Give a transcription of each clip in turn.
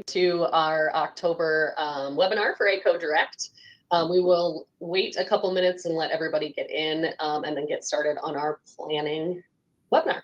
to our October webinar for AGCO Direct. We will wait a couple minutes and let everybody get in and then get started on our planning webinar.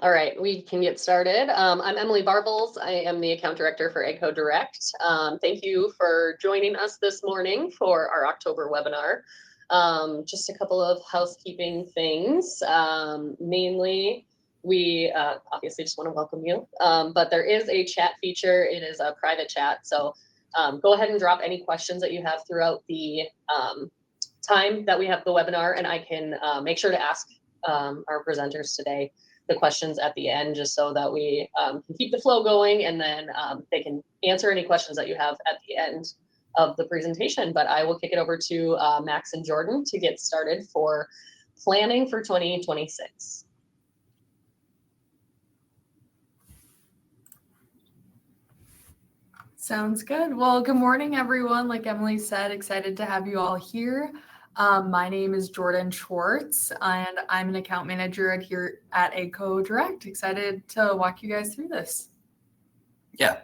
All right, we can get started. I'm Emily Barbles. I am the account director for AGCO Direct. Thank you for joining us this morning for our October webinar. Just a couple of housekeeping things. Mainly, we obviously just want to welcome you, but there is a chat feature. It is a private chat, so go ahead and drop any questions that you have throughout the time that we have the webinar, and I can make sure to ask our presenters today the questions at the end, just so that we can keep the flow going, and then they can answer any questions that you have at the end of the presentation. But I will kick it over to Max and Jordan to get started for planning for 2026. Sounds good. Well, good morning, everyone. Like Emily said, excited to have you all here. My name is Jordan Schwartz, and I'm an account manager here at AGCO Direct. Excited to walk you guys through this. Yeah.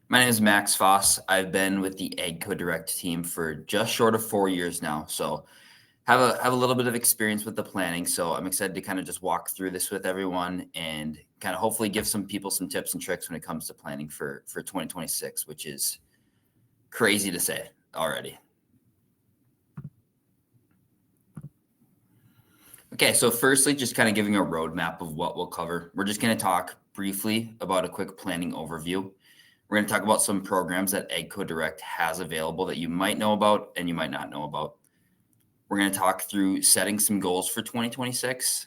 My name is Max Foss. I've been with the AGCO Direct team for just short of 4 years now. So have a little bit of experience with the planning. So I'm excited to kind of just walk through this with everyone and kind of hopefully give some people some tips and tricks when it comes to planning for 2026, which is crazy to say already. Okay, so firstly, just kind of giving a roadmap of what we'll cover. We're just going to talk briefly about a quick planning overview. We're going to talk about some programs that AGCO Direct has available that you might know about and you might not know about. We're going to talk through setting some goals for 2026,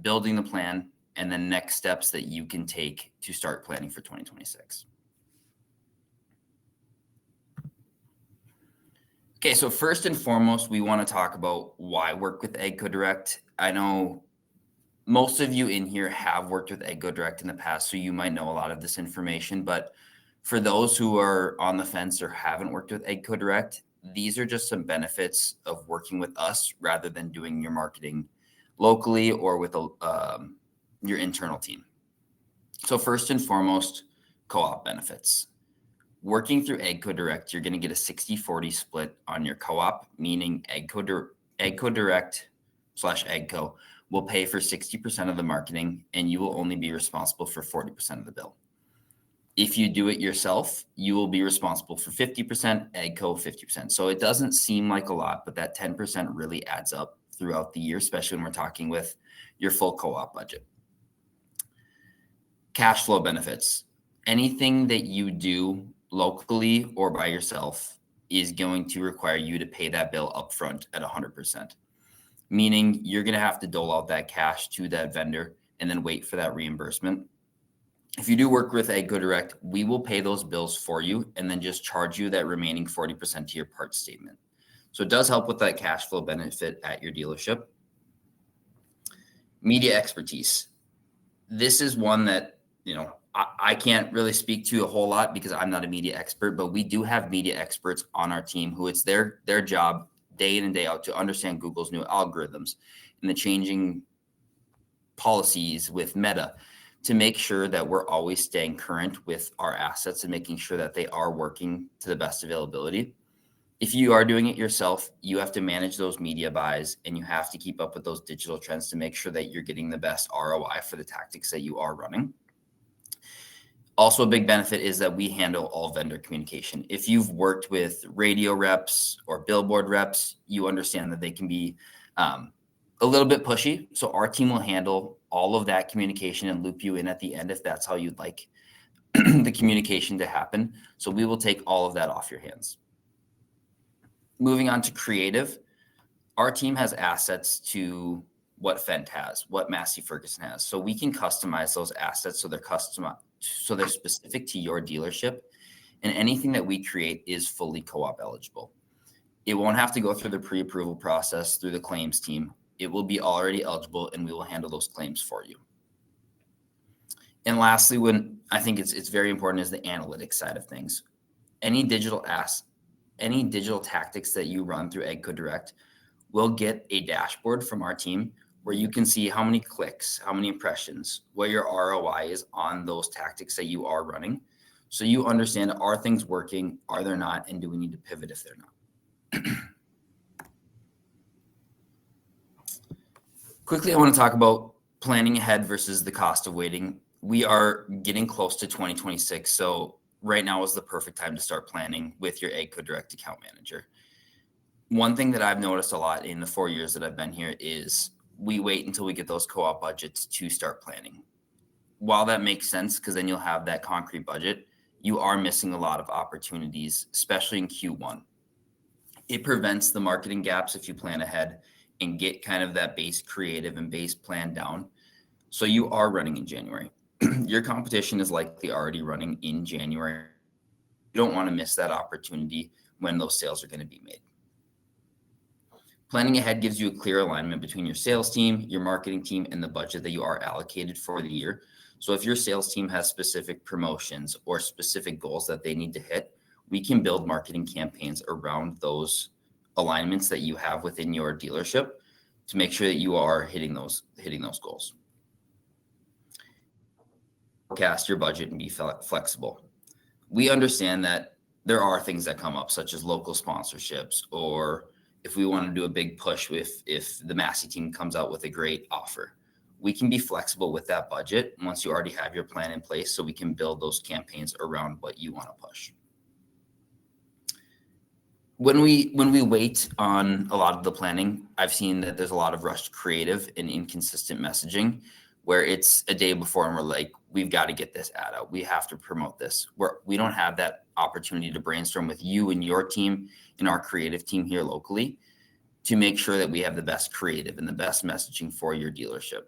building the plan, and then next steps that you can take to start planning for 2026. Okay, so first and foremost, we want to talk about why work with AGCO Direct. I know most of you in here have worked with AGCO Direct in the past, so you might know a lot of this information. But for those who are on the fence or haven't worked with AGCO Direct, these are just some benefits of working with us rather than doing your marketing locally or with your internal team. So first and foremost, co-op benefits. Working through AGCO Direct, you're going to get a 60-40 split on your co-op, meaning AGCO Direct / AGCO will pay for 60% of the marketing, and you will only be responsible for 40% of the bill. If you do it yourself, you will be responsible for 50%, AGCO 50%. So it doesn't seem like a lot, but that 10% really adds up throughout the year, especially when we're talking with your full co-op budget. Cash flow benefits. Anything that you do locally or by yourself is going to require you to pay that bill upfront at 100%. Meaning you're going to have to dole out that cash to that vendor and then wait for that reimbursement. If you do work with AGCO Direct, we will pay those bills for you and then just charge you that remaining 40% to your part statement. So it does help with that cash flow benefit at your dealership. Media expertise. this is one that, I can't really speak to a whole lot because I'm not a media expert, but we do have media experts on our team who it's their job day in and day out to understand Google's new algorithms and the changing policies with Meta to make sure that we're always staying current with our assets and making sure that they are working to the best availability. If you are doing it yourself, you have to manage those media buys and you have to keep up with those digital trends to make sure that you're getting the best ROI for the tactics that you are running. Also, a big benefit is that we handle all vendor communication. If you've worked with radio reps or billboard reps, you understand that they can be a little bit pushy. So our team will handle all of that communication and loop you in at the end if that's how you'd like the communication to happen. So we will take all of that off your hands. Moving on to creative, our team has assets to what Fendt has, what Massey Ferguson has. So we can customize those assets so they're customized. So they're specific to your dealership, and anything that we create is fully co-op eligible. It won't have to go through the pre-approval process through the claims team. It will be already eligible and we will handle those claims for you. And lastly, when I think it's very important is the analytics side of things. Any digital tactics that you run through AGCO Direct will get a dashboard from our team where you can see how many clicks, how many impressions, what your ROI is on those tactics that you are running. So you understand, are things working, are they not, and do we need to pivot if they're not? Quickly, I want to talk about planning ahead versus the cost of waiting. We are getting close to 2026, so right now is the perfect time to start planning with your AGCO Direct account manager. One thing that I've noticed a lot in the 4 years that I've been here is we wait until we get those co-op budgets to start planning. While that makes sense, because then you'll have that concrete budget, you are missing a lot of opportunities, especially in Q1. It prevents the marketing gaps if you plan ahead and get kind of that base creative and base plan down. So you are running in January. Your competition is likely already running in January. You don't want to miss that opportunity when those sales are going to be made. Planning ahead gives you a clear alignment between your sales team, your marketing team, and the budget that you are allocated for the year. So if your sales team has specific promotions or specific goals that they need to hit, we can build marketing campaigns around those alignments that you have within your dealership to make sure that you are hitting those goals. Forecast your budget and be flexible. We understand that there are things that come up, such as local sponsorships, or if we want to do a big push if the Massey team comes out with a great offer. We can be flexible with that budget once you already have your plan in place, so we can build those campaigns around what you want to push. When we wait on a lot of the planning, I've seen that there's a lot of rushed creative and inconsistent messaging where it's a day before and we're like, we've got to get this ad out. We have to promote this. We don't have that opportunity to brainstorm with you and your team and our creative team here locally to make sure that we have the best creative and the best messaging for your dealership.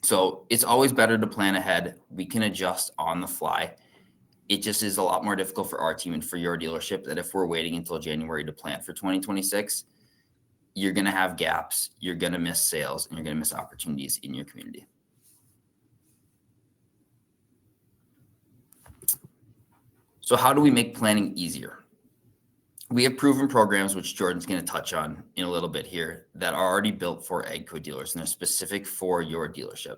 So it's always better to plan ahead. We can adjust on the fly. It just is a lot more difficult for our team and for your dealership that if we're waiting until January to plan for 2026, you're going to have gaps, you're going to miss sales, and you're going to miss opportunities in your community. So how do we make planning easier? We have proven programs, which Jordan's going to touch on in a little bit here, that are already built for AGCO dealers, and they're specific for your dealership.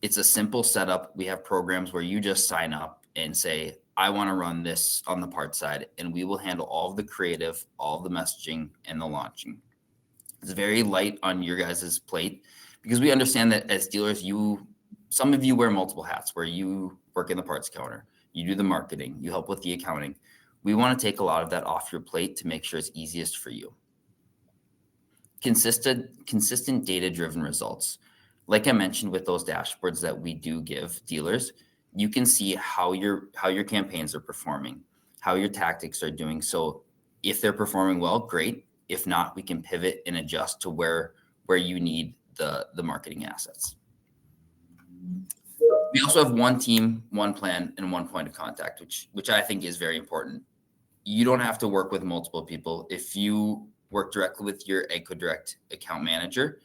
It's a simple setup. We have programs where you just sign up and say, I want to run this on the parts side, and we will handle all of the creative, all of the messaging, and the launching. It's very light on your guys' plate because we understand that as dealers, some of you wear multiple hats where you work in the parts counter, you do the marketing, you help with the accounting. We want to take a lot of that off your plate to make sure it's easiest for you. Consistent data-driven results. Like I mentioned with those dashboards that we do give dealers, you can see how your campaigns are performing, how your tactics are doing. So if they're performing well, great. If not, we can pivot and adjust to where you need the marketing assets. We also have one team, one plan, and one point of contact, which I think is very important. You don't have to work with multiple people. If you work directly with your AGCO Direct account manager,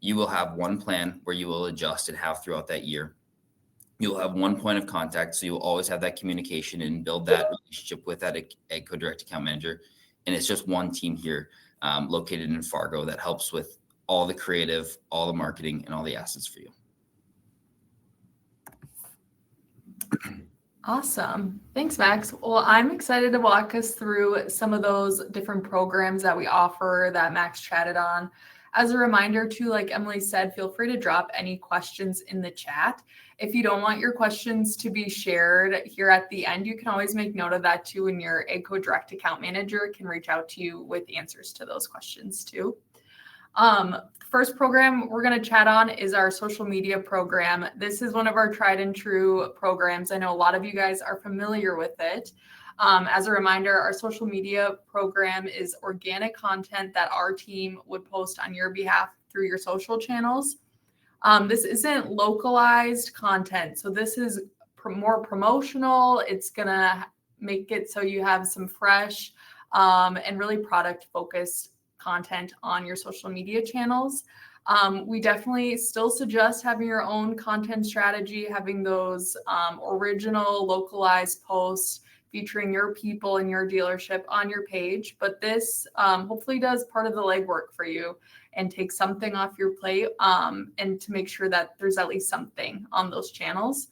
You will have one plan where you will adjust and have throughout that year. You'll have one point of contact, so you'll always have that communication and build that relationship with that AGCO Direct account manager. And it's just one team here located in Fargo that helps with all the creative, all the marketing, and all the assets for you. Awesome. Thanks, Max. Well, I'm excited to walk us through some of those different programs that we offer that Max chatted on. As a reminder too, like Emily said, feel free to drop any questions in the chat. If you don't want your questions to be shared here at the end, you can always make note of that too, and your AGCO Direct account manager can reach out to you with answers to those questions too. First program we're going to chat on is our social media program. This is one of our tried and true programs. I know a lot of you guys are familiar with it. As a reminder, our social media program is organic content that our team would post on your behalf through your social channels. This isn't localized content. So this is more promotional. It's going to make it so you have some fresh and really product focused content on your social media channels. We definitely still suggest having your own content strategy, having those original localized posts featuring your people and your dealership on your page. But this hopefully does part of the legwork for you and take something off your plate and to make sure that there's at least something on those channels.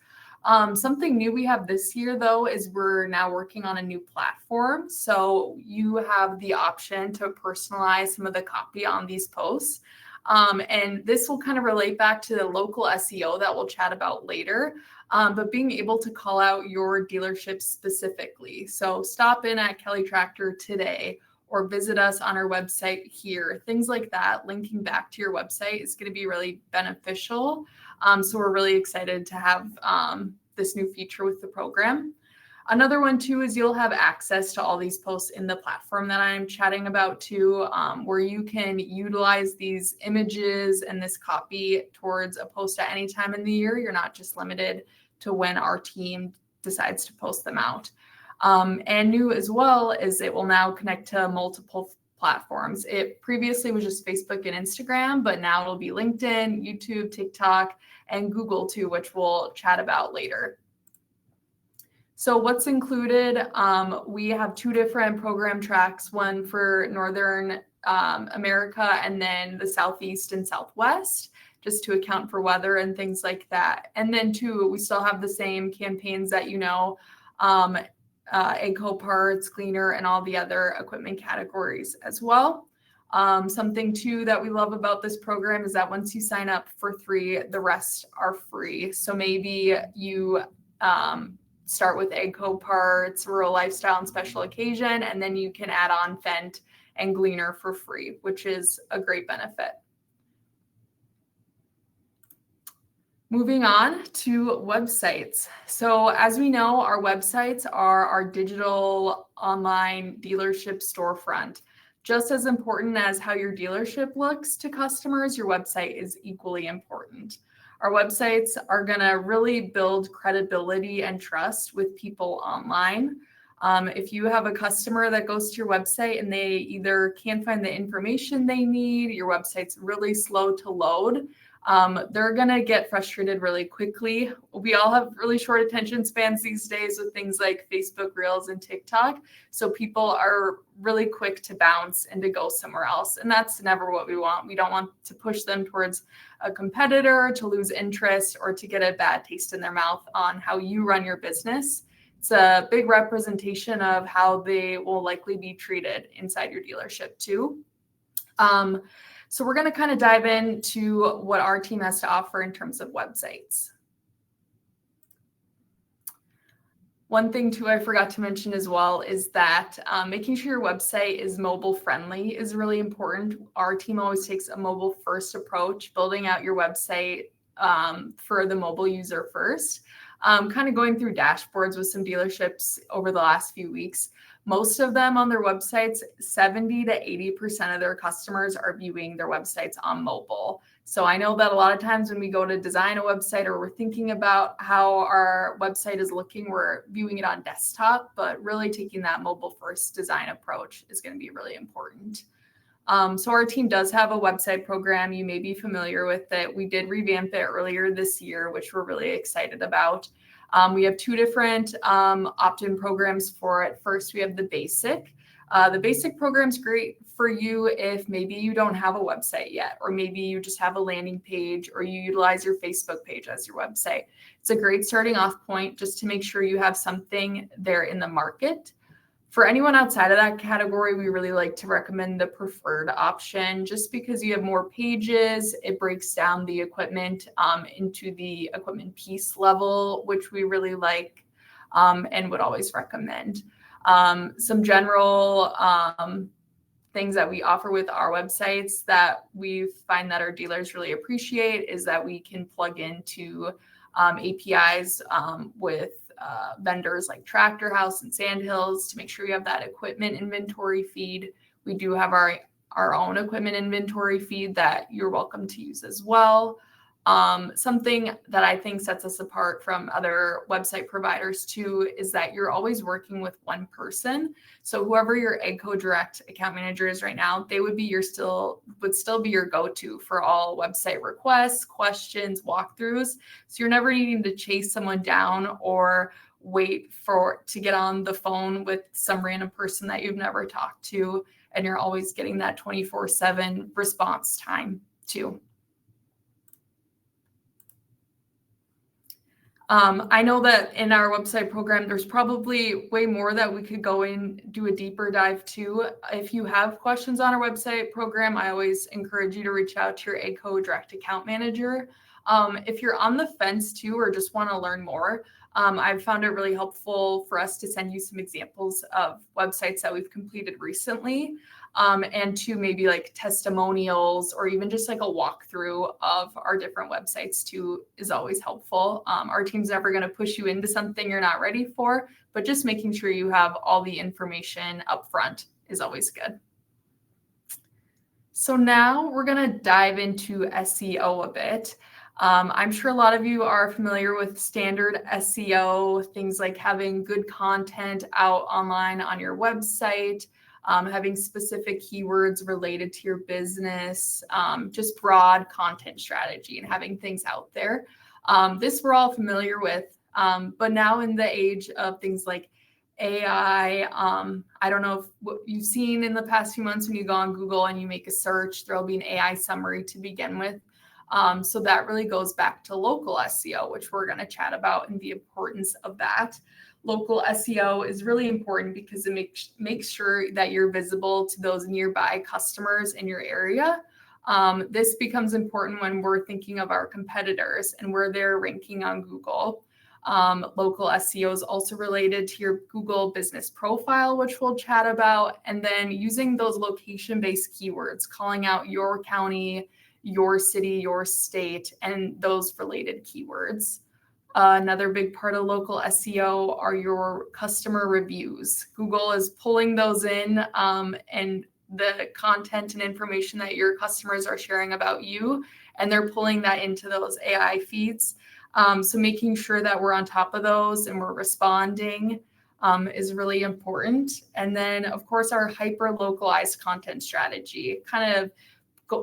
Something new we have this year, though, is we're now working on a new platform. So you have the option to personalize some of the copy on these posts. And this will kind of relate back to the local SEO that we'll chat about later, but being able to call out your dealership specifically. So stop in at Kelly Tractor today or visit us on our website here. Things like that, linking back to your website is going to be really beneficial. So we're really excited to have this new feature with the program. Another one too is you'll have access to all these posts in the platform that I'm chatting about too, where you can utilize these images and this copy towards a post at any time in the year. You're not just limited to when our team decides to post them out. And new as well is it will now connect to multiple platforms. It previously was just Facebook and Instagram, but now it'll be LinkedIn, YouTube, TikTok, and Google too, which we'll chat about later. So what's included? We have two different program tracks, one for Northern America and then the Southeast and Southwest, just to account for weather and things like that. And then two, we still have the same campaigns that you know, AGCO parts, cleaner, and all the other equipment categories as well. Something too that we love about this program is that once you sign up for 3, the rest are free. So maybe you start with AGCO parts, rural lifestyle, and special occasion, and then you can add on Fendt and Gleaner for free, which is a great benefit. Moving on to websites. So as we know, our websites are our digital online dealership storefront. Just as important as how your dealership looks to customers, your website is equally important. Our websites are going to really build credibility and trust with people online. If you have a customer that goes to your website and they either can't find the information they need, your website's really slow to load, they're going to get frustrated really quickly. We all have really short attention spans these days with things like Facebook Reels and TikTok. So people are really quick to bounce and to go somewhere else. And that's never what we want. We don't want to push them towards a competitor, to lose interest, or to get a bad taste in their mouth on how you run your business. It's a big representation of how they will likely be treated inside your dealership too. So we're going to kind of dive into what our team has to offer in terms of websites. One thing too I forgot to mention as well is that making sure your website is mobile friendly is really important. Our team always takes a mobile first approach, building out your website for the mobile user first. Kind of going through dashboards with some dealerships over the last few weeks. Most of them on their websites, 70 to 80% of their customers are viewing their websites on mobile. So I know that a lot of times when we go to design a website or we're thinking about how our website is looking, we're viewing it on desktop, but really taking that mobile first design approach is going to be really important. So our team does have a website program. You may be familiar with it. We did revamp it earlier this year, which we're really excited about. We have two different opt-in programs for it. First, we have the basic. The basic program's great for you if maybe you don't have a website yet, or maybe you just have a landing page, or you utilize your Facebook page as your website. It's a great starting off point just to make sure you have something there in the market. For anyone outside of that category, we really like to recommend the preferred option just because you have more pages. It breaks down the equipment into the equipment piece level, which we really like and would always recommend. Some general things that we offer with our websites that we find that our dealers really appreciate is that we can plug into APIs with vendors like Tractor House and Sandhills to make sure you have that equipment inventory feed. We do have our own equipment inventory feed that you're welcome to use as well. Something that I think sets us apart from other website providers too is that you're always working with one person. So whoever your AGCO Direct account manager is right now, they would still be your go-to for all website requests, questions, walkthroughs. So you're never needing to chase someone down or wait to get on the phone with some random person that you've never talked to, and you're always getting that 24/7 response time too. I know that in our website program, there's probably way more that we could go in, do a deeper dive to. If you have questions on our website program, I always encourage you to reach out to your AGCO Direct account manager. If you're on the fence too, or just want to learn more, I've found it really helpful for us to send you some examples of websites that we've completed recently. And to maybe like testimonials or even just like a walkthrough of our different websites too is always helpful. Our team's never going to push you into something you're not ready for, but just making sure you have all the information up front is always good. So now we're going to dive into SEO a bit. I'm sure a lot of you are familiar with standard SEO, things like having good content out online on your website, having specific keywords related to your business, just broad content strategy and having things out there. This we're all familiar with, but now in the age of things like AI, I don't know if what you've seen in the past few months when you go on Google and you make a search, there'll be an AI summary to begin with. So that really goes back to local SEO, which we're going to chat about and the importance of that. Local SEO is really important because it makes sure that you're visible to those nearby customers in your area. This becomes important when we're thinking of our competitors and where they're ranking on Google. Local SEO is also related to your Google business profile, which we'll chat about, and then using those location-based keywords, calling out your county, your city, your state, and those related keywords. Another big part of local SEO are your customer reviews. Google is pulling those in and the content and information that your customers are sharing about you, and they're pulling that into those AI feeds. So making sure that we're on top of those and we're responding is really important. And then, of course, our hyper-localized content strategy, kind of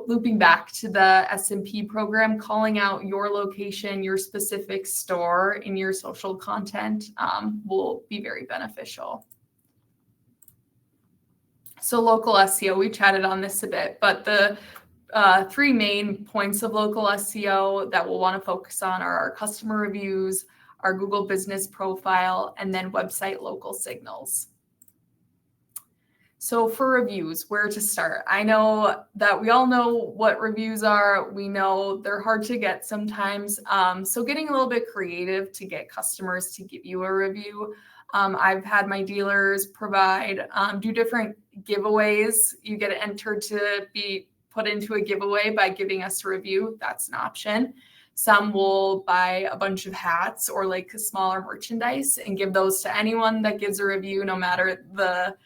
looping back to the SMP program, calling out your location, your specific store in your social content will be very beneficial. So local SEO, we chatted on this a bit, but the three main points of local SEO that we'll want to focus on are our customer reviews, our Google business profile, and then website local signals. So for reviews, where to start? I know that we all know what reviews are. We know they're hard to get sometimes. So getting a little bit creative to get customers to give you a review. I've had my dealers do different giveaways. You get entered to be put into a giveaway by giving us a review. That's an option. Some will buy a bunch of hats or like a smaller merchandise and give those to anyone that gives a review, no matter the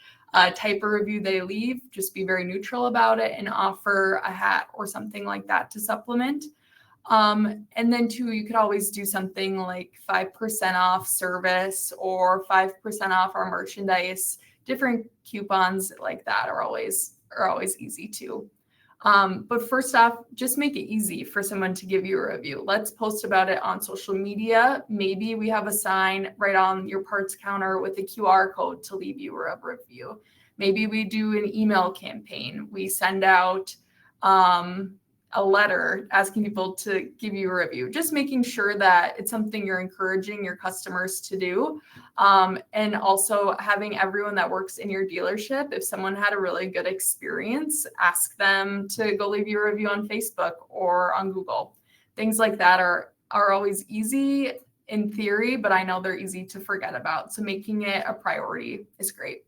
type of review they leave. Just be very neutral about it and offer a hat or something like that to supplement. And then too, you could always do something like 5% off service or 5% off our merchandise. Different coupons like that are always are always easy too. But first off, just make it easy for someone to give you a review. Let's post about it on social media. Maybe we have a sign right on your parts counter with a QR code to leave you a review. Maybe we do an email campaign. We send out a letter asking people to give you a review, just making sure that it's something you're encouraging your customers to do. And also having everyone that works in your dealership, if someone had a really good experience, ask them to go leave you a review on Facebook or on Google. Things like that are always easy in theory, but I know they're easy to forget about. So making it a priority is great.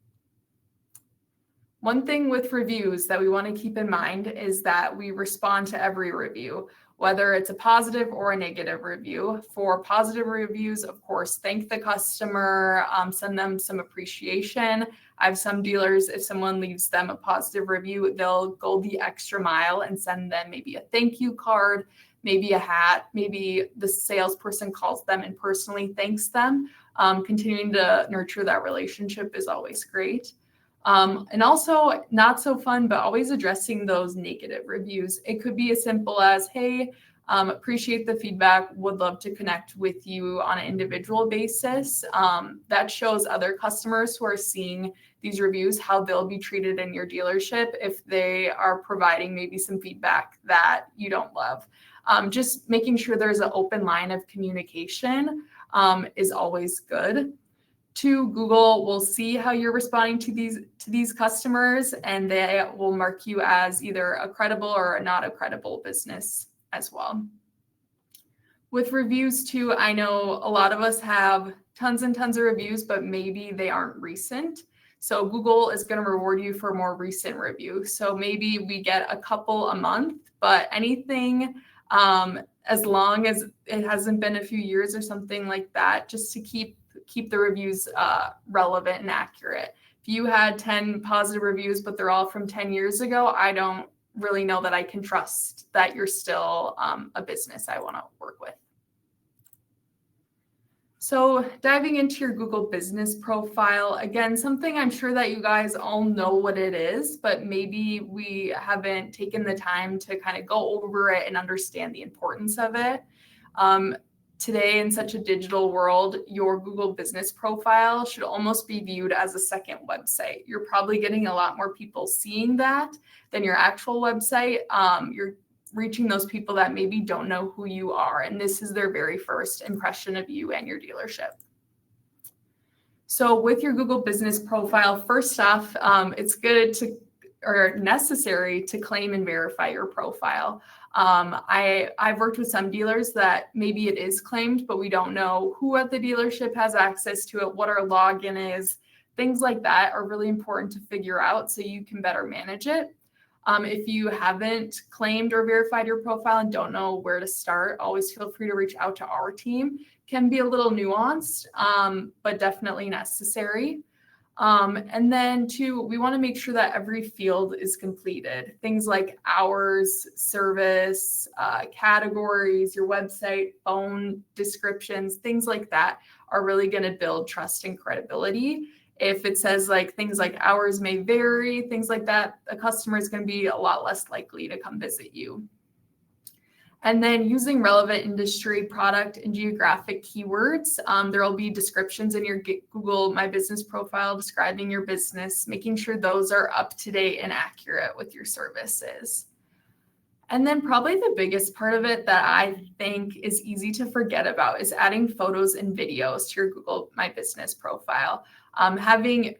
One thing with reviews that we want to keep in mind is that we respond to every review, whether it's a positive or a negative review. For positive reviews, of course, thank the customer, send them some appreciation. I have some dealers, if someone leaves them a positive review, they'll go the extra mile and send them maybe a thank you card, maybe a hat, maybe the salesperson calls them and personally thanks them. Continuing to nurture that relationship is always great. And also not so fun, but always addressing those negative reviews. It could be as simple as, hey, appreciate the feedback, would love to connect with you on an individual basis. That shows other customers who are seeing these reviews how they'll be treated in your dealership if they are providing maybe some feedback that you don't love. Just making sure there's an open line of communication is always good. 2, Google will see how you're responding to these customers, and they will mark you as either a credible or not a credible business as well. With reviews too, I know a lot of us have tons and tons of reviews, but maybe they aren't recent. So Google is going to reward you for a more recent review. So maybe we get a couple a month, but anything as long as it hasn't been a few years or something like that, just to keep the reviews relevant and accurate. If you had 10 positive reviews, but they're all from 10 years ago, I don't really know that I can trust that you're still a business I want to work with. So diving into your Google Business Profile, again, something I'm sure that you guys all know what it is, but maybe we haven't taken the time to kind of go over it and understand the importance of it. Today, in such a digital world, your Google Business Profile should almost be viewed as a second website. You're probably getting a lot more people seeing that than your actual website. You're reaching those people that maybe don't know who you are, and this is their very first impression of you and your dealership. So with your Google Business Profile, first off, it's good or necessary to claim and verify your profile. I've worked with some dealers that maybe it is claimed, but we don't know who at the dealership has access to it, what our login is. Things like that are really important to figure out so you can better manage it. If you haven't claimed or verified your profile and don't know where to start, always feel free to reach out to our team. Can be a little nuanced, but definitely necessary. And then 2, we want to make sure that every field is completed. Things like hours, service, categories, your website, phone descriptions, things like that are really going to build trust and credibility. If it says like things like hours may vary, things like that, a customer is going to be a lot less likely to come visit you. And then using relevant industry, product, and geographic keywords. There will be descriptions in your Google My Business Profile describing your business, making sure those are up to date and accurate with your services. And then probably the biggest part of it that I think is easy to forget about is adding photos and videos to your Google My Business Profile. Having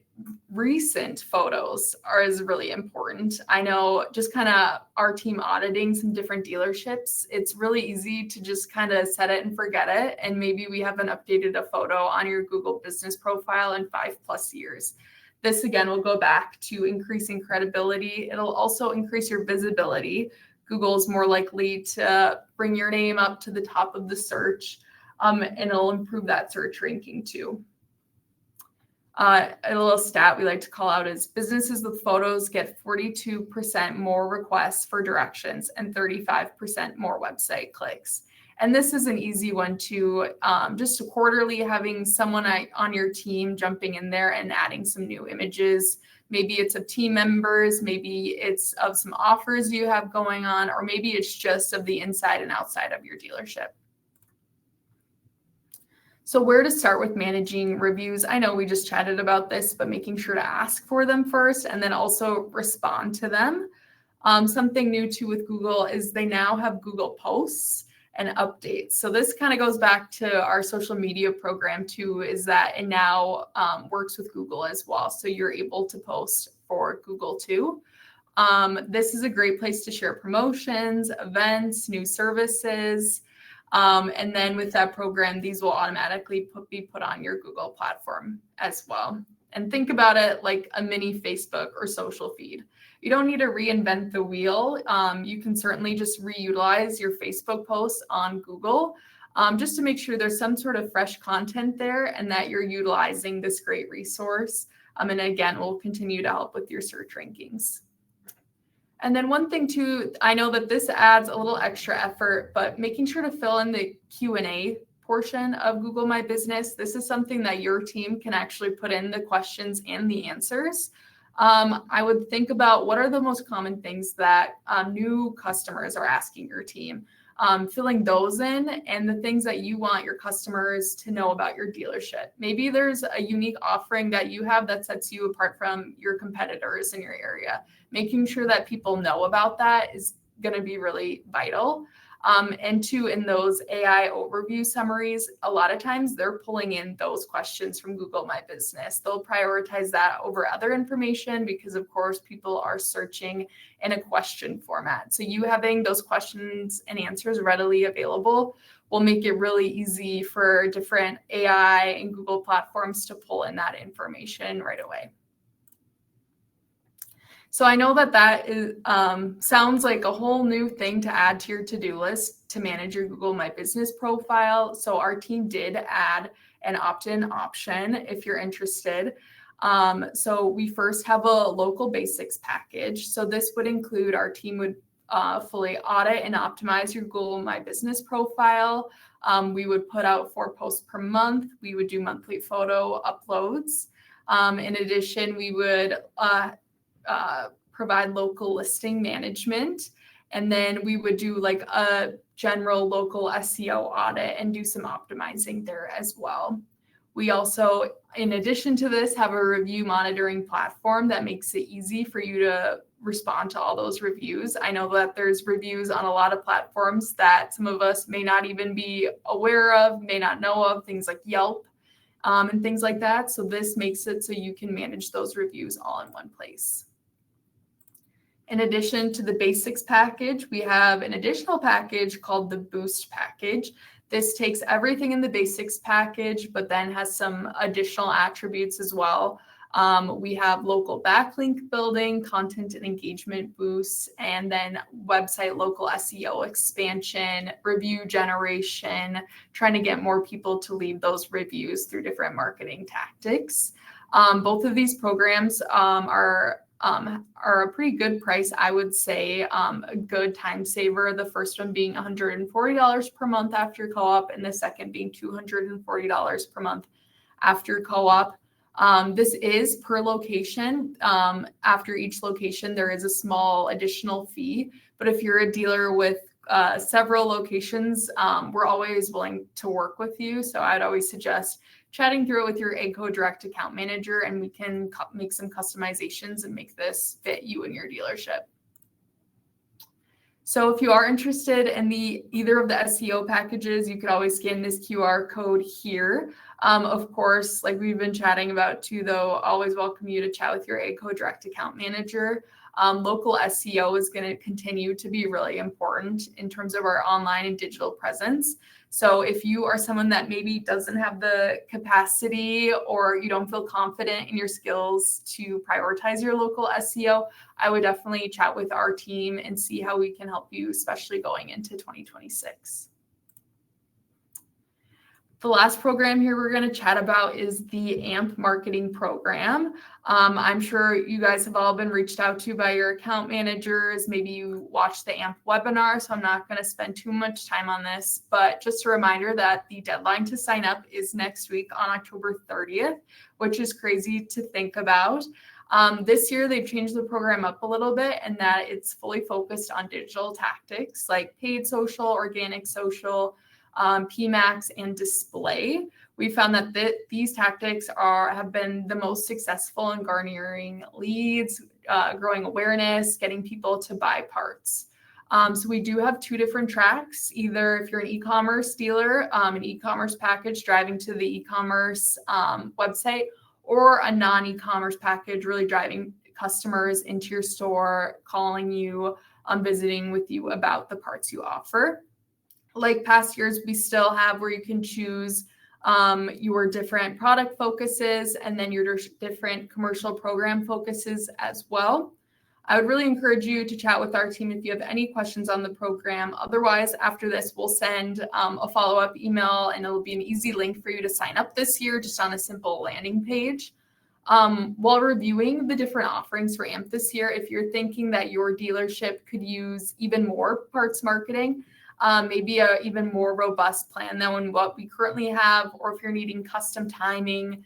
recent photos is really important. I know just kind of our team auditing some different dealerships, it's really easy to just kind of set it and forget it. And maybe we haven't updated a photo on your Google Business Profile in 5+ years. This again will go back to increasing credibility. It'll also increase your visibility. Google's more likely to bring your name up to the top of the search, and it'll improve that search ranking too. A little stat we like to call out is businesses with photos get 42% more requests for directions and 35% more website clicks. And this is an easy one too, just quarterly having someone on your team jumping in there and adding some new images. Maybe it's of team members, maybe it's of some offers you have going on, or maybe it's just of the inside and outside of your dealership. So where to start with managing reviews? I know we just chatted about this, but making sure to ask for them first and then also respond to them. Something new too with Google is they now have Google Posts and updates. So this kind of goes back to our social media program too, is that it now works with Google as well. So you're able to post for Google too. This is a great place to share promotions, events, new services. And then with that program, these will automatically be put on your Google platform as well. And think about it like a mini Facebook or social feed. You don't need to reinvent the wheel. You can certainly just reutilize your Facebook posts on Google just to make sure there's some sort of fresh content there and that you're utilizing this great resource. And again, we'll continue to help with your search rankings. And then one thing too, I know that this adds a little extra effort, but making sure to fill in the Q&A portion of Google My Business. This is something that your team can actually put in the questions and the answers. I would think about what are the most common things that new customers are asking your team, filling those in, and the things that you want your customers to know about your dealership. Maybe there's a unique offering that you have that sets you apart from your competitors in your area. Making sure that people know about that is going to be really vital. And two, in those AI overview summaries, a lot of times they're pulling in those questions from Google My Business. They'll prioritize that over other information because, of course, people are searching in a question format. So you having those questions and answers readily available will make it really easy for different AI and Google platforms to pull in that information right away. So I know that is sounds like a whole new thing to add to your to-do list to manage your Google My Business profile. So our team did add an opt-in option if you're interested. So we first have a local basics package. So this would include our team would fully audit and optimize your Google My Business profile. We would put out 4 posts per month. We would do monthly photo uploads. In addition, we would provide local listing management. And then we would do like a general local SEO audit and do some optimizing there as well. We also, in addition to this, have a review monitoring platform that makes it easy for you to respond to all those reviews. I know that there's reviews on a lot of platforms that some of us may not even be aware of, may not know of, things like Yelp and things like that. So this makes it so you can manage those reviews all in one place. In addition to the basics package, we have an additional package called the Boost package. This takes everything in the basics package, but then has some additional attributes as well. We have local backlink building, content and engagement boosts, and then website local SEO expansion, review generation, trying to get more people to leave those reviews through different marketing tactics. Both of these programs are a pretty good price, I would say, a good time saver. The first one being $140 per month after co-op, and the second being $240 per month after co-op. This is per location. After each location, there is a small additional fee. But if you're a dealer with several locations, we're always willing to work with you. So I'd always suggest chatting through it with your AGCO Direct account manager, and we can make some customizations and make this fit you and your dealership. So if you are interested in either of the SEO packages, you could always scan this QR code here. Of course, like we've been chatting about too, though, always welcome you to chat with your AGCO Direct account manager. Local SEO is going to continue to be really important in terms of our online and digital presence. So if you are someone that maybe doesn't have the capacity or you don't feel confident in your skills to prioritize your local SEO, I would definitely chat with our team and see how we can help you, especially going into 2026. The last program here we're going to chat about is the AMP marketing program. I'm sure you guys have all been reached out to by your account managers. Maybe you watched the AMP webinar, so I'm not going to spend too much time on this, but just a reminder that the deadline to sign up is next week on October 30th, which is crazy to think about. This year, they've changed the program up a little bit and that it's fully focused on digital tactics like paid social, organic social, PMAX, and display. We found that these tactics have been the most successful in garnering leads, growing awareness, getting people to buy parts. So we do have two different tracks. Either if you're an e-commerce dealer, an e-commerce package driving to the e-commerce website, or a non-e-commerce package really driving customers into your store, calling you, visiting with you about the parts you offer. Like past years, we still have where you can choose your different product focuses and then your different commercial program focuses as well. I would really encourage you to chat with our team if you have any questions on the program. Otherwise, after this, we'll send a follow-up email and it'll be an easy link for you to sign up this year just on a simple landing page. While reviewing the different offerings for AMP this year, if you're thinking that your dealership could use even more parts marketing, maybe a even more robust plan than what we currently have, or if you're needing custom timing,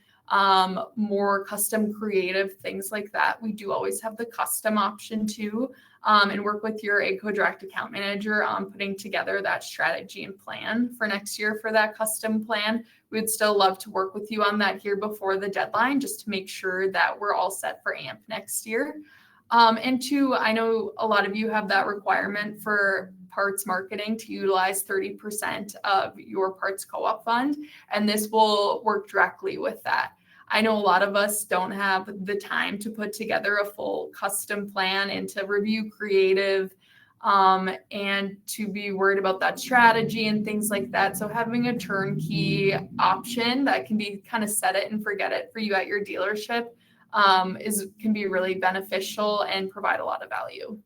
more custom creative things like that, we do always have the custom option too, and work with your AGCO Direct account manager on putting together that strategy and plan for next year for that custom plan. We'd still love to work with you on that here before the deadline, just to make sure that we're all set for AMP next year. And two, I know a lot of you have that requirement for parts marketing to utilize 30% of your parts co-op fund, and this will work directly with that. I know a lot of us don't have the time to put together a full custom plan and to review creative and to be worried about that strategy and things like that. So having a turnkey option that can be kind of set it and forget it for you at your dealership can be really beneficial and provide a lot of value.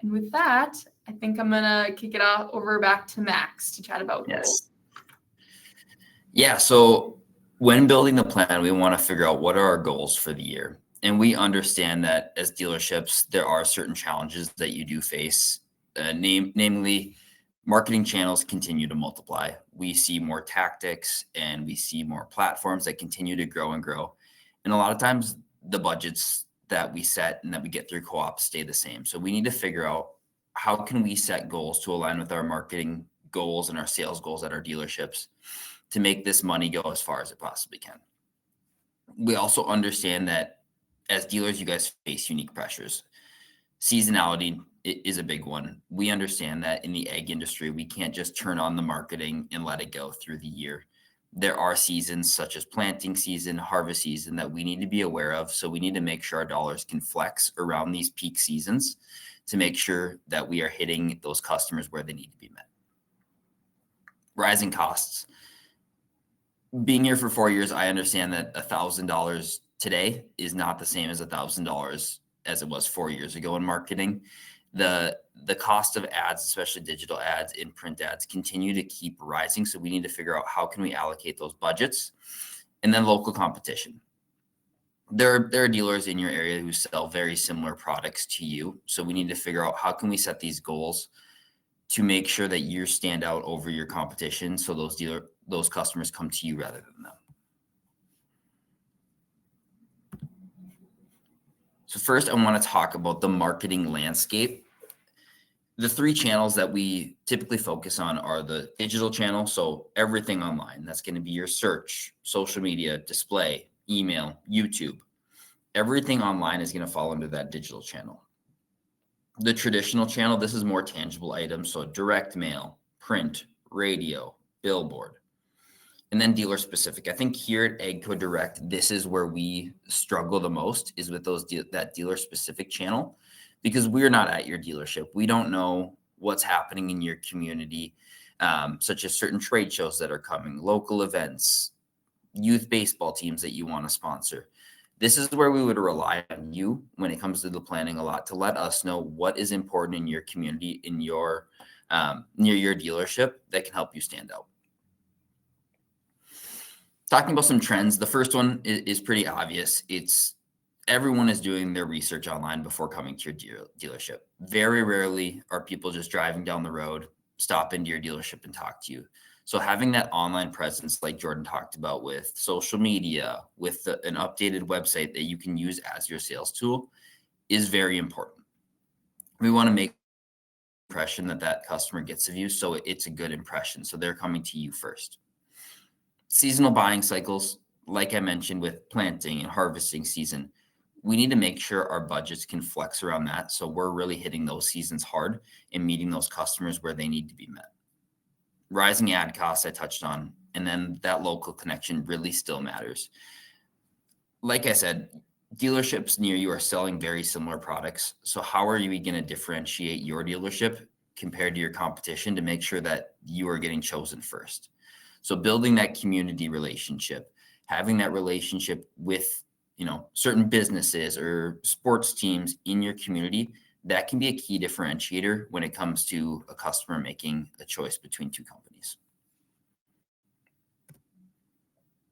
And with that, I think I'm gonna kick it over back to Max to chat about goals. Yeah, so when building the plan, we want to figure out what are our goals for the year. And we understand that as dealerships, there are certain challenges that you do face, namely marketing channels continue to multiply. We see more tactics and we see more platforms that continue to grow and grow. And a lot of times the budgets that we set and that we get through co-op stay the same. So we need to figure out how can we set goals to align with our marketing goals and our sales goals at our dealerships to make this money go as far as it possibly can. We also understand that as dealers, you guys face unique pressures. Seasonality is a big one. We understand that in the ag industry, we can't just turn on the marketing and let it go through the year. There are seasons such as planting season, harvest season that we need to be aware of. So we need to make sure our dollars can flex around these peak seasons to make sure that we are hitting those customers where they need to be met. Rising costs. Being here for 4 years, I understand that $1,000 today is not the same as $1,000 as it was 4 years ago in marketing. The cost of ads, especially digital ads and print ads, continue to keep rising. So we need to figure out how can we allocate those budgets. And then local competition. There are dealers in your area who sell very similar products to you. So we need to figure out how can we set these goals to make sure that you stand out over your competition. So those customers come to you rather than them. So first, I want to talk about the marketing landscape. The three channels that we typically focus on are the digital channel, so everything online. That's going to be your search, social media, display, email, YouTube. Everything online is going to fall under that digital channel. The traditional channel, this is more tangible items, so direct mail, print, radio, billboard. And then dealer specific. I think here at AGCO Direct, this is where we struggle the most, is with that dealer specific channel, because we're not at your dealership. We don't know what's happening in your community, such as certain trade shows that are coming, local events, youth baseball teams that you want to sponsor. This is where we would rely on you when it comes to the planning a lot, to let us know what is important in your community, in your near your dealership, that can help you stand out. Talking about some trends, the first one is pretty obvious. It's everyone is doing their research online before coming to your dealership. Very rarely are people just driving down the road, stop into your dealership and talk to you. So having that online presence, like Jordan talked about, with social media, with an updated website that you can use as your sales tool, is very important. We want to make impression that customer gets of you, so it's a good impression. So they're coming to you first. Seasonal buying cycles, like I mentioned with planting and harvesting season, we need to make sure our budgets can flex around that. So we're really hitting those seasons hard and meeting those customers where they need to be met. Rising ad costs I touched on, and then that local connection really still matters. Like I said, dealerships near you are selling very similar products. So how are you going to differentiate your dealership compared to your competition to make sure that you are getting chosen first? So building that community relationship, having that relationship with, certain businesses or sports teams in your community, that can be a key differentiator when it comes to a customer making a choice between two companies.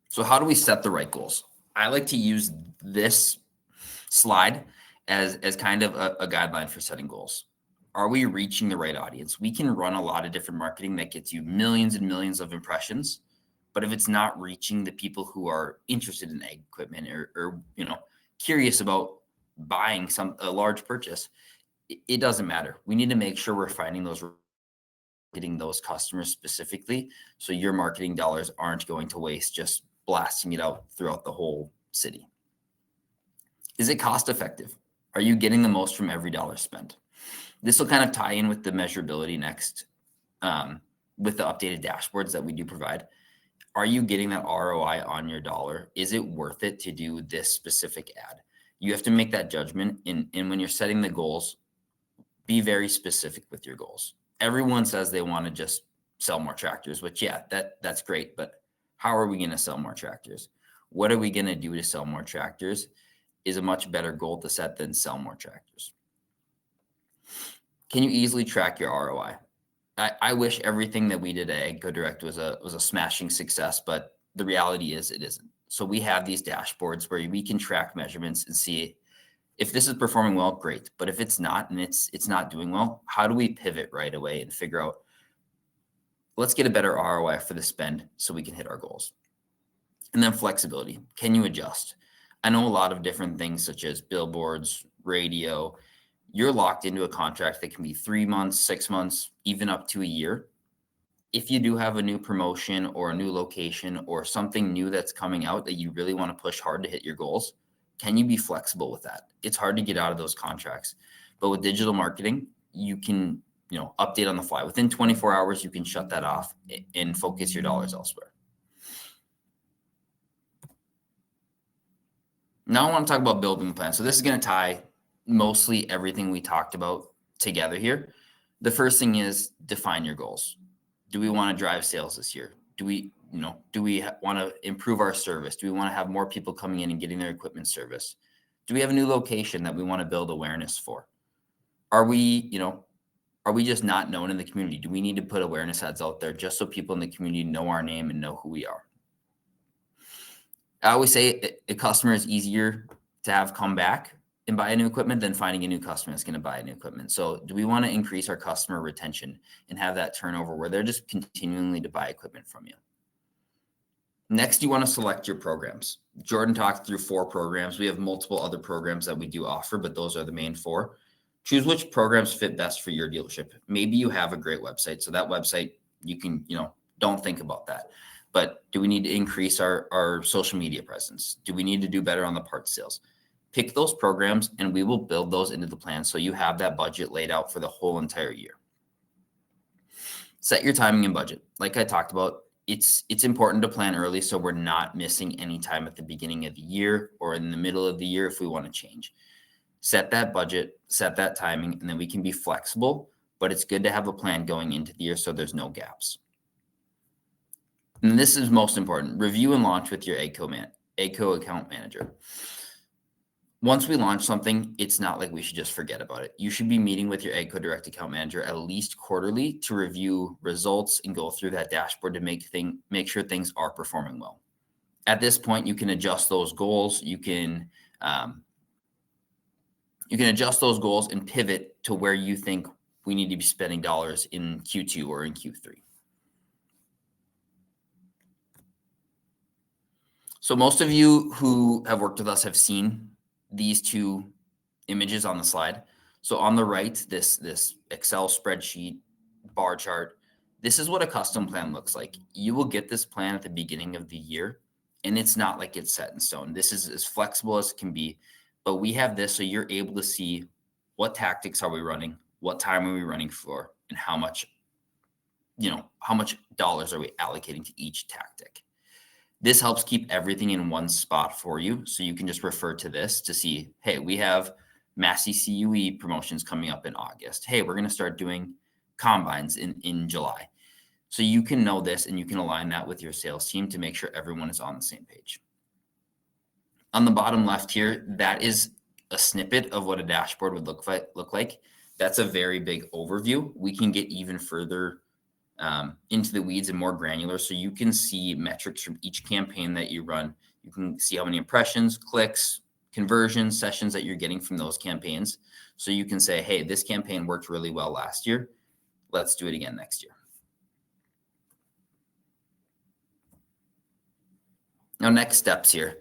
So how do we set the right goals? I like to use this slide as kind of a guideline for setting goals. Are we reaching the right audience? We can run a lot of different marketing that gets you millions and millions of impressions, but if it's not reaching the people who are interested in ag equipment or curious about buying a large purchase, it doesn't matter. We need to make sure we're finding getting those customers specifically, so your marketing dollars aren't going to waste just blasting it out throughout the whole city. Is it cost effective? Are you getting the most from every dollar spent? This will kind of tie in with the measurability next, with the updated dashboards that we do provide. Are you getting that ROI on your dollar? Is it worth it to do this specific ad? You have to make that judgment. And when you're setting the goals, be very specific with your goals. Everyone says they want to just sell more tractors, which that's great. But how are we going to sell more tractors? What are we going to do to sell more tractors is a much better goal to set than sell more tractors. Can you easily track your ROI? I wish everything that we did at AGCO Direct was a smashing success, but the reality is it isn't. So we have these dashboards where we can track measurements and see if this is performing well, great. But if it's not, and it's not doing well, how do we pivot right away and figure out, let's get a better ROI for the spend so we can hit our goals. And then flexibility. Can you adjust? I know a lot of different things such as billboards, radio. You're locked into a contract that can be 3 months, 6 months, even up to a year. If you do have a new promotion or a new location or something new that's coming out that you really want to push hard to hit your goals, can you be flexible with that? It's hard to get out of those contracts. But with digital marketing, you can, update on the fly. Within 24 hours, you can shut that off and focus your dollars elsewhere. Now I want to talk about building the plan. So this is going to tie mostly everything we talked about together here. The first thing is define your goals. Do we want to drive sales this year? Do we want to improve our service? Do we want to have more people coming in and getting their equipment service? Do we have a new location that we want to build awareness for? Are we just not known in the community? Do we need to put awareness ads out there just so people in the community know our name and know who we are? I always say a customer is easier to have come back and buy a new equipment than finding a new customer that's going to buy a new equipment. So do we want to increase our customer retention and have that turnover where they're just continually to buy equipment from you? Next, you want to select your programs. Jordan talked through 4 programs. We have multiple other programs that we do offer, but those are the main 4. Choose which programs fit best for your dealership. Maybe you have a great website. So that website, you can, don't think about that. But do we need to increase our social media presence? Do we need to do better on the parts sales? Pick those programs and we will build those into the plan so you have that budget laid out for the whole entire year. Set your timing and budget. Like I talked about, it's important to plan early so we're not missing any time at the beginning of the year or in the middle of the year if we want to change. Set that budget, set that timing, and then we can be flexible, but it's good to have a plan going into the year so there's no gaps. And this is most important. Review and launch with your AGCO account manager. Once we launch something, it's not like we should just forget about it. You should be meeting with your AGCO Direct account manager at least quarterly to review results and go through that dashboard to make sure things are performing well. At this point, you can adjust those goals. You can adjust those goals and pivot to where you think we need to be spending dollars in Q2 or in Q3. So most of you who have worked with us have seen these two images on the slide. So on the right, this Excel spreadsheet bar chart, this is what a custom plan looks like. You will get this plan at the beginning of the year, and it's not like it's set in stone. This is as flexible as it can be, but we have this so you're able to see what tactics are we running, what time are we running for, and how much dollars are we allocating to each tactic. This helps keep everything in one spot for you. So you can just refer to this to see, hey, we have Massey CUE promotions coming up in August. Hey, we're going to start doing combines in July. So you can know this and you can align that with your sales team to make sure everyone is on the same page. On the bottom left here, that is a snippet of what a dashboard would look like. That's a very big overview. We can get even further into the weeds and more granular, so you can see metrics from each campaign that you run. You can see how many impressions, clicks, conversions, sessions that you're getting from those campaigns. So you can say, hey, this campaign worked really well last year. Let's do it again next year. Now, next steps here.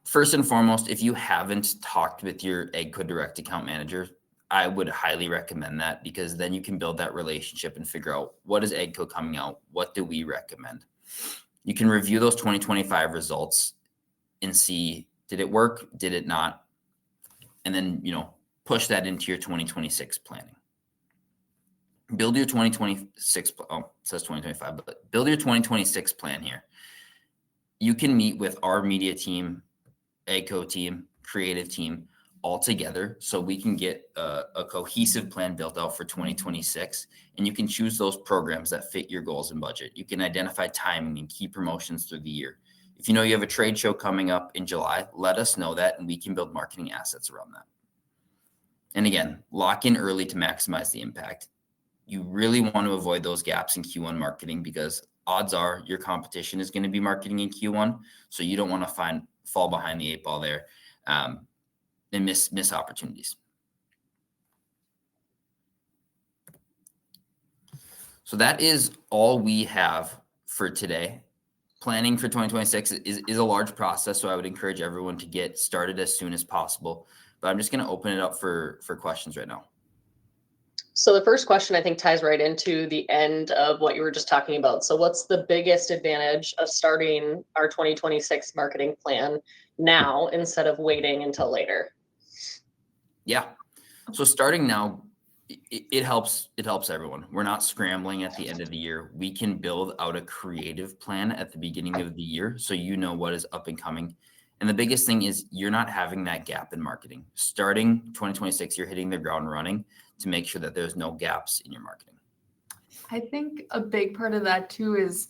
First and foremost, if you haven't talked with your AGCO Direct account manager, I would highly recommend that, because then you can build that relationship and figure out what is AGCO coming out, what do we recommend. You can review those 2025 results and see, did it work, did it not, and then push that into your 2026 planning. Build your 2026. Oh, it says 2025, but build your 2026 plan here. You can meet with our media team, AGCO team, creative team, all together so we can get a cohesive plan built out for 2026, and you can choose those programs that fit your goals and budget. You can identify timing and key promotions through the year. If you know you have a trade show coming up in July, let us know that and we can build marketing assets around that. And again, lock in early to maximize the impact. You really want to avoid those gaps in Q1 marketing, because odds are your competition is going to be marketing in Q1, so you don't want to fall behind the 8 ball there. And miss opportunities. So that is all we have for today. Planning for 2026 is a large process, so I would encourage everyone to get started as soon as possible. But I'm just going to open it up for questions right now. So the first question, I think, ties right into the end of what you were just talking about. So what's the biggest advantage of starting our 2026 marketing plan now instead of waiting until later? Yeah. So starting now, it helps everyone. We're not scrambling at the end of the year. We can build out a creative plan at the beginning of the year, so you know what is up and coming. And the biggest thing is you're not having that gap in marketing. Starting 2026, you're hitting the ground running to make sure that there's no gaps in your marketing. I think a big part of that too is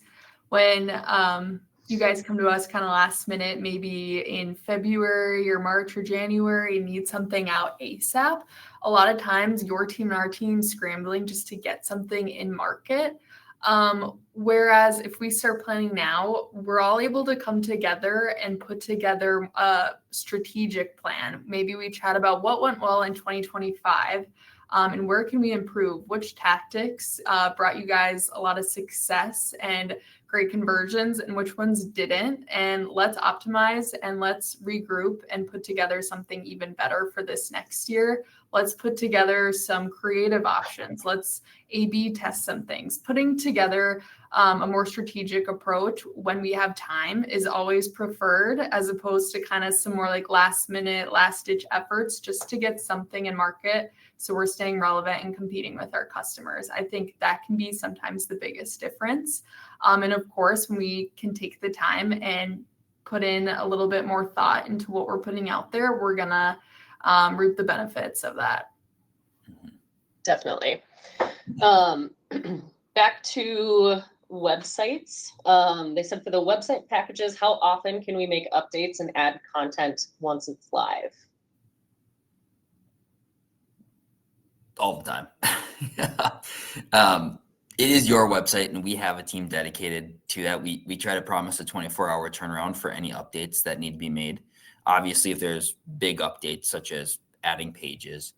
when you guys come to us kind of last minute, maybe in February or March or January, and need something out ASAP. A lot of times your team and our team scrambling just to get something in market. Whereas if we start planning now, we're all able to come together and put together a strategic plan. Maybe we chat about what went well in 2025. And where can we improve? Which tactics brought you guys a lot of success and great conversions, and which ones didn't? And let's optimize and let's regroup and put together something even better for this next year. Let's put together some creative options. Let's A/B test some things. Putting together a more strategic approach when we have time is always preferred, as opposed to kind of some more like last minute, last ditch efforts just to get something in market. So we're staying relevant and competing with our customers. I think that can be sometimes the biggest difference. And of course, when we can take the time and put in a little bit more thought into what we're putting out there, we're going to reap the benefits of that. Definitely. Back to websites. They said for the website packages, how often can we make updates and add content once it's live? All the time. It is your website, and we have a team dedicated to that. We try to promise a 24-hour turnaround for any updates that need to be made. Obviously, if there's big updates such as adding pages,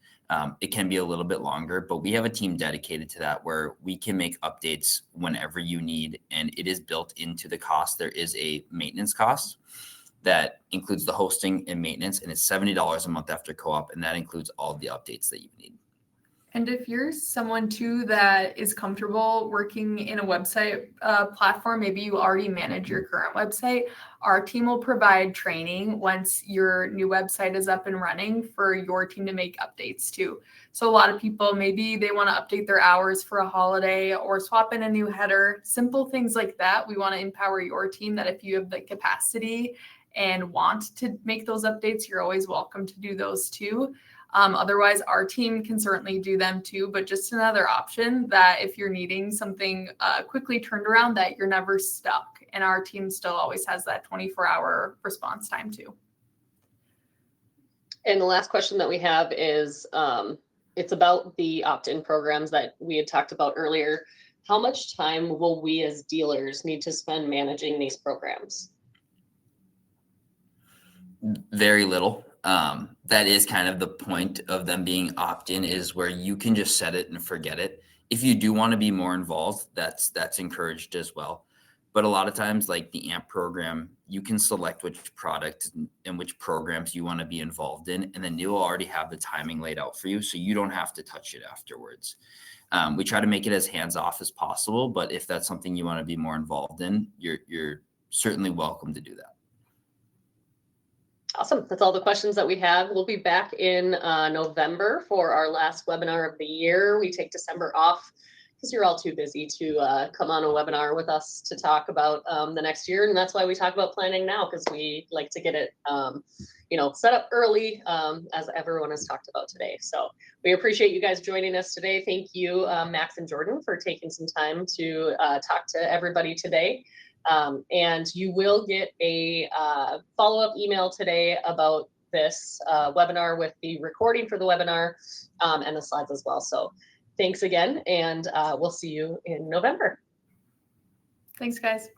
it can be a little bit longer, but we have a team dedicated to that where we can make updates whenever you need, and it is built into the cost. There is a maintenance cost that includes the hosting and maintenance, and it's $70 a month after co-op, and that includes all the updates that you need. And if you're someone too that is comfortable working in a website platform, maybe you already manage your current website, our team will provide training once your new website is up and running for your team to make updates to. So a lot of people, maybe they want to update their hours for a holiday or swap in a new header, simple things like that. We want to empower your team that if you have the capacity and want to make those updates, you're always welcome to do those too. Otherwise, our team can certainly do them too, but just another option that if you're needing something quickly turned around, that you're never stuck. And our team still always has that 24-hour response time too. And the last question that we have is, it's about the opt-in programs that we had talked about earlier. How much time will we as dealers need to spend managing these programs? Very little. That is kind of the point of them being opt-in, is where you can just set it and forget it. If you do want to be more involved, that's encouraged as well. But a lot of times, like the AMP program, you can select which product and which programs you want to be involved in, and then you'll already have the timing laid out for you, so you don't have to touch it afterwards. We try to make it as hands-off as possible, but if that's something you want to be more involved in, you're certainly welcome to do that. Awesome. That's all the questions that we have. We'll be back in November for our last webinar of the year. We take December off because you're all too busy to come on a webinar with us to talk about the next year. And that's why we talk about planning now, because we like to get it set up early, as everyone has talked about today. So we appreciate you guys joining us today. Thank you, Max and Jordan, for taking some time to talk to everybody today. And you will get a follow-up email today about this webinar with the recording for the webinar and the slides as well. So thanks again, and we'll see you in November. Thanks, guys.